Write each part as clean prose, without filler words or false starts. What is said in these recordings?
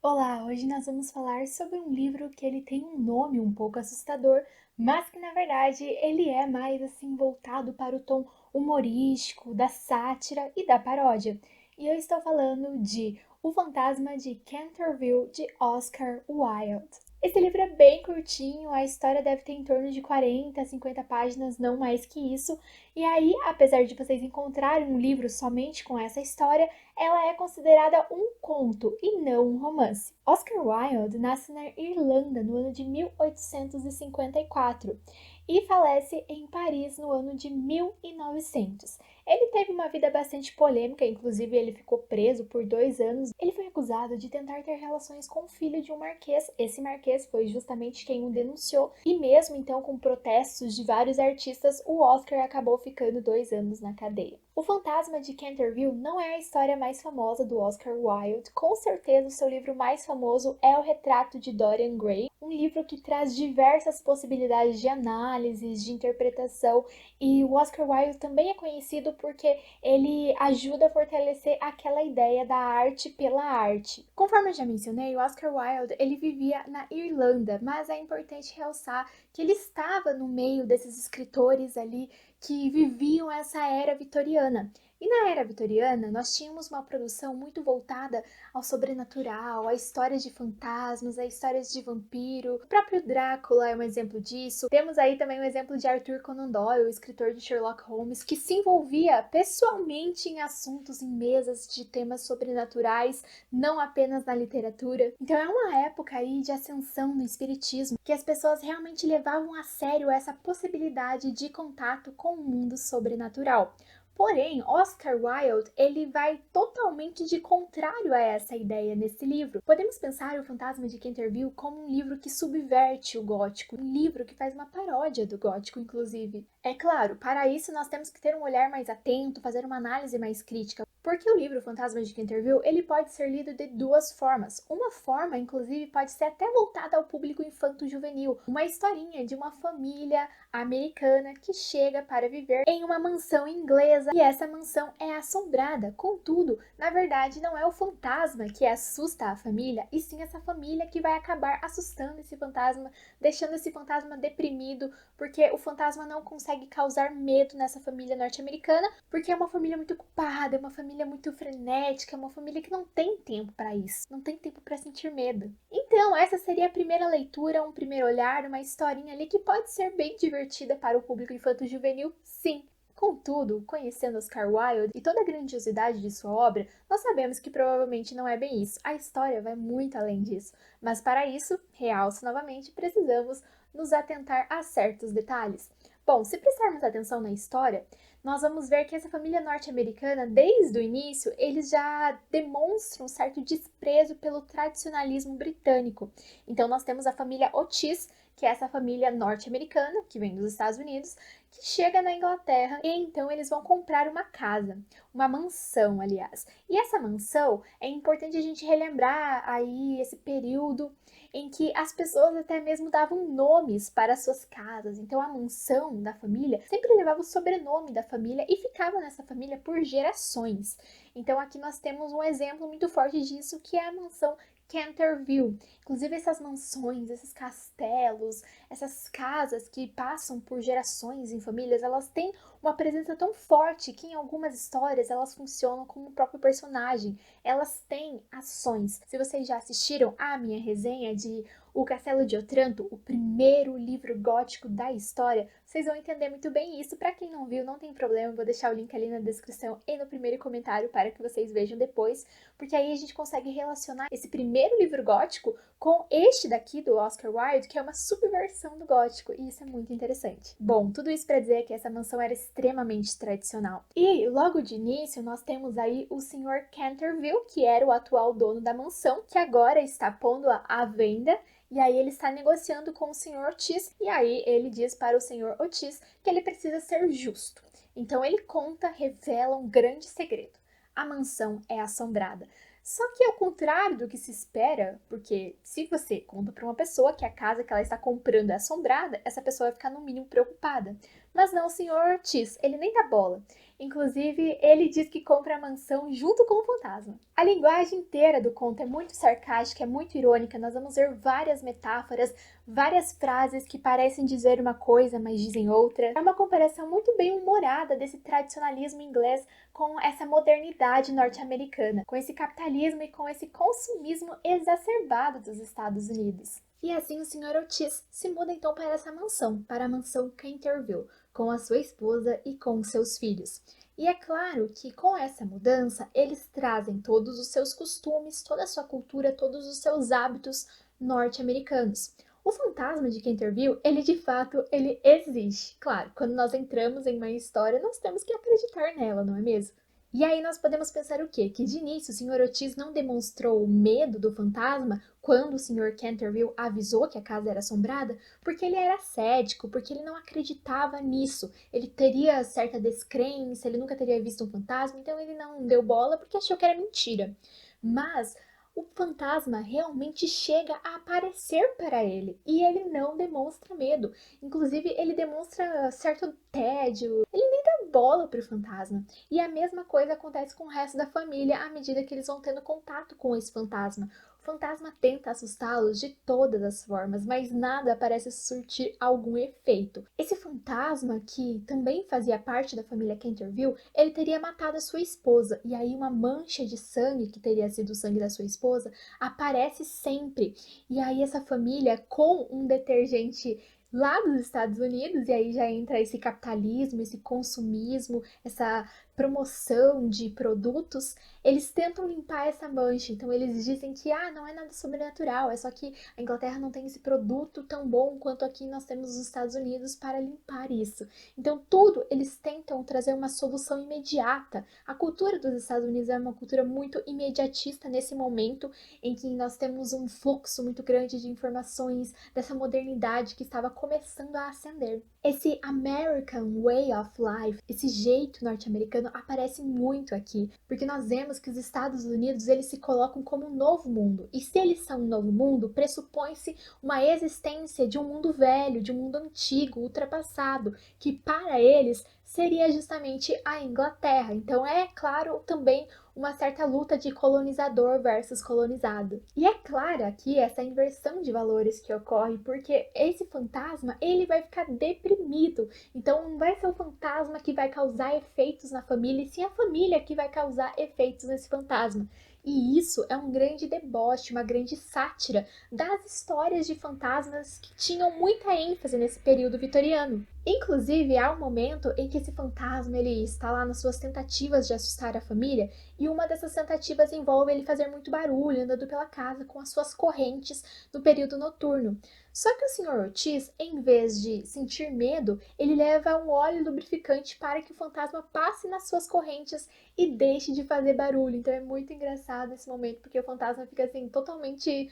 Olá, hoje nós vamos falar sobre um livro que ele tem um nome um pouco assustador, mas que na verdade ele é mais assim voltado para o tom humorístico, da sátira e da paródia. E eu estou falando de O Fantasma de Canterville de Oscar Wilde. Esse livro é bem curtinho, a história deve ter em torno de 40, 50 páginas, não mais que isso. E aí, apesar de vocês encontrarem um livro somente com essa história, ela é considerada um conto e não um romance. Oscar Wilde nasce na Irlanda no ano de 1854 e falece em Paris no ano de 1900. Ele teve uma vida bastante polêmica, inclusive ele ficou preso por 2 anos. Ele foi acusado de tentar ter relações com o filho de um marquês. Esse marquês foi justamente quem o denunciou, e mesmo então com protestos de vários artistas, o Oscar acabou ficando 2 anos na cadeia. O Fantasma de Canterville não é a história mais famosa do Oscar Wilde. Com certeza, o seu livro mais famoso é O Retrato de Dorian Gray, um livro que traz diversas possibilidades de análises, de interpretação, e o Oscar Wilde também é conhecido porque ele ajuda a fortalecer aquela ideia da arte pela arte. Conforme eu já mencionei, o Oscar Wilde ele vivia na Irlanda, mas é importante realçar que ele estava no meio desses escritores ali que viviam essa era vitoriana. E na era vitoriana, nós tínhamos uma produção muito voltada ao sobrenatural, a histórias de fantasmas, a histórias de vampiro. O próprio Drácula é um exemplo disso. Temos aí também o exemplo de Arthur Conan Doyle, o escritor de Sherlock Holmes, que se envolvia pessoalmente em assuntos, em mesas de temas sobrenaturais, não apenas na literatura. Então é uma época aí de ascensão no espiritismo, que as pessoas realmente levavam a sério essa possibilidade de contato com o mundo sobrenatural. Porém, Oscar Wilde, ele vai totalmente de contrário a essa ideia nesse livro. Podemos pensar o Fantasma de Canterville como um livro que subverte o gótico, um livro que faz uma paródia do gótico, inclusive. É claro, para isso nós temos que ter um olhar mais atento, fazer uma análise mais crítica, porque o livro Fantasma de Canterville, ele pode ser lido de duas formas. Uma forma, inclusive, pode ser até voltada ao público infanto-juvenil, uma historinha de uma família americana que chega para viver em uma mansão inglesa e essa mansão é assombrada. Contudo, na verdade, não é o fantasma que assusta a família, e sim essa família que vai acabar assustando esse fantasma, deixando esse fantasma deprimido, porque o fantasma não consegue causar medo nessa família norte-americana, porque é uma família muito ocupada, é uma família muito frenética, é uma família que não tem tempo para isso, não tem tempo para sentir medo. Então, essa seria a primeira leitura, um primeiro olhar, uma historinha ali que pode ser bem divertida para o público infanto-juvenil, sim. Contudo, conhecendo Oscar Wilde e toda a grandiosidade de sua obra, nós sabemos que provavelmente não é bem isso. A história vai muito além disso. Mas para isso, realço novamente, precisamos nos atentar a certos detalhes. Bom, se prestarmos atenção na história, nós vamos ver que essa família norte-americana, desde o início, eles já demonstram um certo desprezo pelo tradicionalismo britânico. Então, nós temos a família Otis, que é essa família norte-americana, que vem dos Estados Unidos, que chega na Inglaterra e então eles vão comprar uma casa, uma mansão, aliás. E essa mansão é importante a gente relembrar aí esse período em que as pessoas até mesmo davam nomes para suas casas. Então a mansão da família sempre levava o sobrenome da família e ficava nessa família por gerações. Então aqui nós temos um exemplo muito forte disso, que é a mansão Canterville. Inclusive essas mansões, esses castelos, essas casas que passam por gerações em famílias, elas têm uma presença tão forte que em algumas histórias elas funcionam como o próprio personagem. Elas têm ações. Se vocês já assistiram a minha resenha de O Castelo de Otranto, o primeiro livro gótico da história, vocês vão entender muito bem isso. Para quem não viu, não tem problema, eu vou deixar o link ali na descrição e no primeiro comentário para que vocês vejam depois, porque aí a gente consegue relacionar esse primeiro livro gótico com este daqui do Oscar Wilde, que é uma subversão do gótico, e isso é muito interessante. Bom, tudo isso para dizer que essa mansão era extremamente tradicional. E logo de início nós temos aí o Sr. Canterville, que era o atual dono da mansão, que agora está pondo-a à venda. E aí ele está negociando com o Sr. Otis, e aí ele diz para o Sr. Otis que ele precisa ser justo. Então ele conta, revela um grande segredo. A mansão é assombrada. Só que ao contrário do que se espera, porque se você conta para uma pessoa que a casa que ela está comprando é assombrada, essa pessoa vai ficar no mínimo preocupada. Mas não o Sr. Ortiz, ele nem dá bola. Inclusive, ele diz que compra a mansão junto com o fantasma. A linguagem inteira do conto é muito sarcástica, é muito irônica. Nós vamos ver várias metáforas, várias frases que parecem dizer uma coisa, mas dizem outra. É uma comparação muito bem humorada desse tradicionalismo inglês com essa modernidade norte-americana, com esse capitalismo e com esse consumismo exacerbado dos Estados Unidos. E assim o Sr. Otis se muda então para essa mansão, para a mansão Canterville, com a sua esposa e com seus filhos. E é claro que com essa mudança, eles trazem todos os seus costumes, toda a sua cultura, todos os seus hábitos norte-americanos. O fantasma de Canterville, ele de fato, ele existe. Claro, quando nós entramos em uma história, nós temos que acreditar nela, não é mesmo? E aí nós podemos pensar o quê? Que de início o Sr. Otis não demonstrou medo do fantasma quando o Sr. Canterville avisou que a casa era assombrada, porque ele era cético, porque ele não acreditava nisso. Ele teria certa descrença, ele nunca teria visto um fantasma, então ele não deu bola porque achou que era mentira. Mas o fantasma realmente chega a aparecer para ele e ele não demonstra medo. Inclusive, ele demonstra certo tédio, ele nem dá bola para o fantasma. E a mesma coisa acontece com o resto da família à medida que eles vão tendo contato com esse fantasma. O fantasma tenta assustá-los de todas as formas, mas nada parece surtir algum efeito. Esse fantasma, que também fazia parte da família Canterville, ele teria matado a sua esposa, e aí uma mancha de sangue, que teria sido o sangue da sua esposa, aparece sempre. E aí essa família, com um detergente lá dos Estados Unidos, e aí já entra esse capitalismo, esse consumismo, essa promoção de produtos, eles tentam limpar essa mancha. Então eles dizem que não é nada sobrenatural, é só que a Inglaterra não tem esse produto tão bom quanto aqui nós temos nos Estados Unidos para limpar isso. Então tudo eles tentam trazer uma solução imediata. A cultura dos Estados Unidos é uma cultura muito imediatista nesse momento em que nós temos um fluxo muito grande de informações dessa modernidade que estava começando a ascender. Esse American Way of Life, esse jeito norte-americano aparece muito aqui, porque nós vemos que os Estados Unidos eles se colocam como um novo mundo. E se eles são um novo mundo, pressupõe-se uma existência de um mundo velho, de um mundo antigo, ultrapassado, que para eles seria justamente a Inglaterra. Então é claro também uma certa luta de colonizador versus colonizado. E é clara aqui essa inversão de valores que ocorre, porque esse fantasma, ele vai ficar deprimido. Então não vai ser o fantasma que vai causar efeitos na família, e sim a família que vai causar efeitos nesse fantasma. E isso é um grande deboche, uma grande sátira das histórias de fantasmas que tinham muita ênfase nesse período vitoriano. Inclusive, há um momento em que esse fantasma ele está lá nas suas tentativas de assustar a família, e uma dessas tentativas envolve ele fazer muito barulho andando pela casa com as suas correntes no período noturno. Só que o Sr. Otis, em vez de sentir medo, ele leva um óleo lubrificante para que o fantasma passe nas suas correntes e deixe de fazer barulho. Então é muito engraçado esse momento, porque o fantasma fica assim totalmente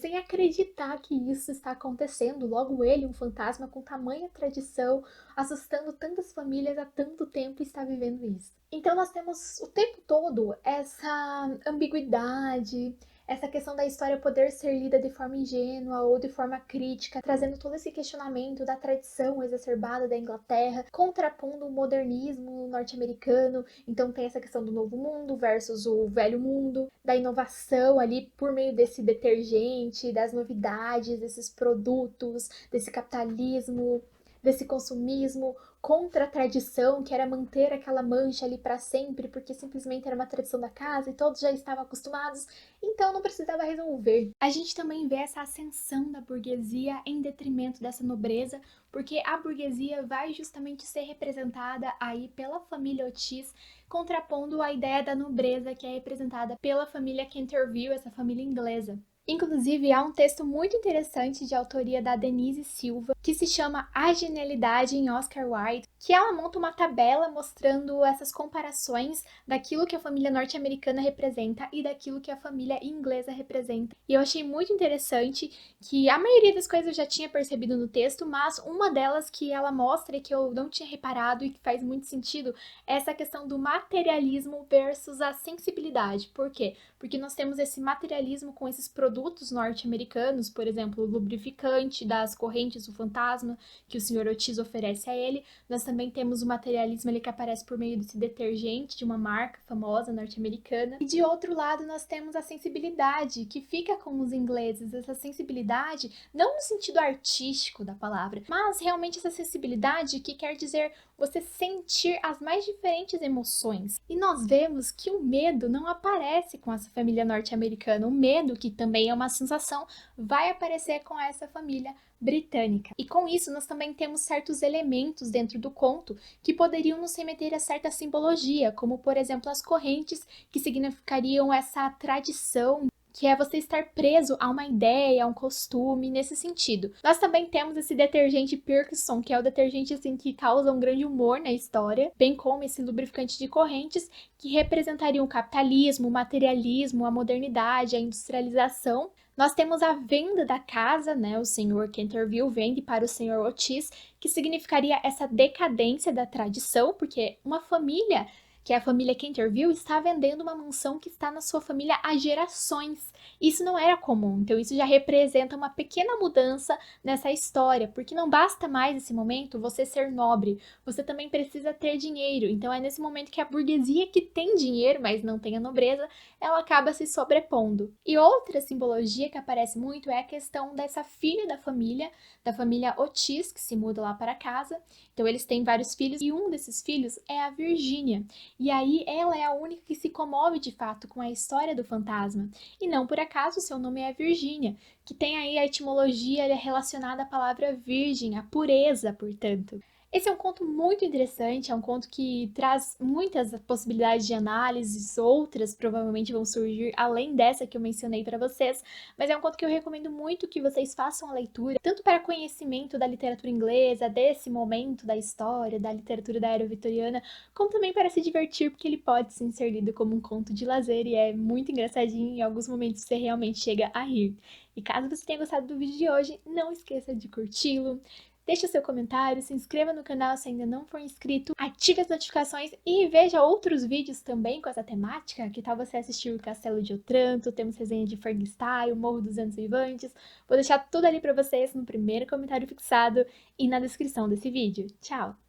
sem acreditar que isso está acontecendo. Logo ele, um fantasma com tamanha tradição, assustando tantas famílias há tanto tempo, está vivendo isso. Então nós temos o tempo todo essa ambiguidade, essa questão da história poder ser lida de forma ingênua ou de forma crítica, trazendo todo esse questionamento da tradição exacerbada da Inglaterra, contrapondo o modernismo norte-americano. Então tem essa questão do novo mundo versus o velho mundo, da inovação ali por meio desse detergente, das novidades, desses produtos, desse capitalismo, desse consumismo contra a tradição, que era manter aquela mancha ali para sempre, porque simplesmente era uma tradição da casa e todos já estavam acostumados, então não precisava resolver. A gente também vê essa ascensão da burguesia em detrimento dessa nobreza, porque a burguesia vai justamente ser representada aí pela família Otis, contrapondo a ideia da nobreza que é representada pela família Canterville, essa família inglesa. Inclusive, há um texto muito interessante de autoria da Denise Silva, que se chama A Genialidade em Oscar Wilde, que ela monta uma tabela mostrando essas comparações daquilo que a família norte-americana representa e daquilo que a família inglesa representa. E eu achei muito interessante que a maioria das coisas eu já tinha percebido no texto, mas uma delas que ela mostra e que eu não tinha reparado e que faz muito sentido é essa questão do materialismo versus a sensibilidade. Por quê? Porque nós temos esse materialismo com esses produtos produtos norte-americanos, por exemplo, o lubrificante das correntes do fantasma que o Sr. Otis oferece a ele. Nós também temos o materialismo ali que aparece por meio desse detergente de uma marca famosa norte-americana. E de outro lado, nós temos a sensibilidade que fica com os ingleses. Essa sensibilidade, não no sentido artístico da palavra, mas realmente essa sensibilidade que quer dizer você sentir as mais diferentes emoções. E nós vemos que o medo não aparece com essa família norte-americana. O medo, que também é uma sensação, vai aparecer com essa família britânica. E com isso, nós também temos certos elementos dentro do conto que poderiam nos remeter a certa simbologia, como, por exemplo, as correntes, que significariam essa tradição, que é você estar preso a uma ideia, a um costume, nesse sentido. Nós também temos esse detergente Perkison, que é o detergente assim, que causa um grande humor na história, bem como esse lubrificante de correntes, que representariam o capitalismo, o materialismo, a modernidade, a industrialização. Nós temos a venda da casa, né? O Sr. Canterville vende para o Sr. Otis, que significaria essa decadência da tradição, porque uma família, que é a família Canterville, está vendendo uma mansão que está na sua família há gerações. Isso não era comum, então isso já representa uma pequena mudança nessa história, porque não basta mais nesse momento você ser nobre, você também precisa ter dinheiro. Então é nesse momento que a burguesia que tem dinheiro, mas não tem a nobreza, ela acaba se sobrepondo. E outra simbologia que aparece muito é a questão dessa filha da família Otis, que se muda lá para casa. Então eles têm vários filhos e um desses filhos é a Virgínia. E aí ela é a única que se comove de fato com a história do fantasma. E não por acaso seu nome é Virgínia, que tem aí a etimologia relacionada à palavra virgem, a pureza, portanto. Esse é um conto muito interessante, é um conto que traz muitas possibilidades de análises, outras provavelmente vão surgir além dessa que eu mencionei para vocês, mas é um conto que eu recomendo muito que vocês façam a leitura, tanto para conhecimento da literatura inglesa, desse momento da história, da literatura da era vitoriana, como também para se divertir, porque ele pode sim ser lido como um conto de lazer e é muito engraçadinho e em alguns momentos você realmente chega a rir. E caso você tenha gostado do vídeo de hoje, não esqueça de curti-lo, deixe o seu comentário, se inscreva no canal se ainda não for inscrito, ative as notificações e veja outros vídeos também com essa temática. Que tal você assistir o Castelo de Otranto, temos resenha de Frankenstein, o Morro dos Ventos Vivantes. Vou deixar tudo ali pra vocês no primeiro comentário fixado e na descrição desse vídeo. Tchau!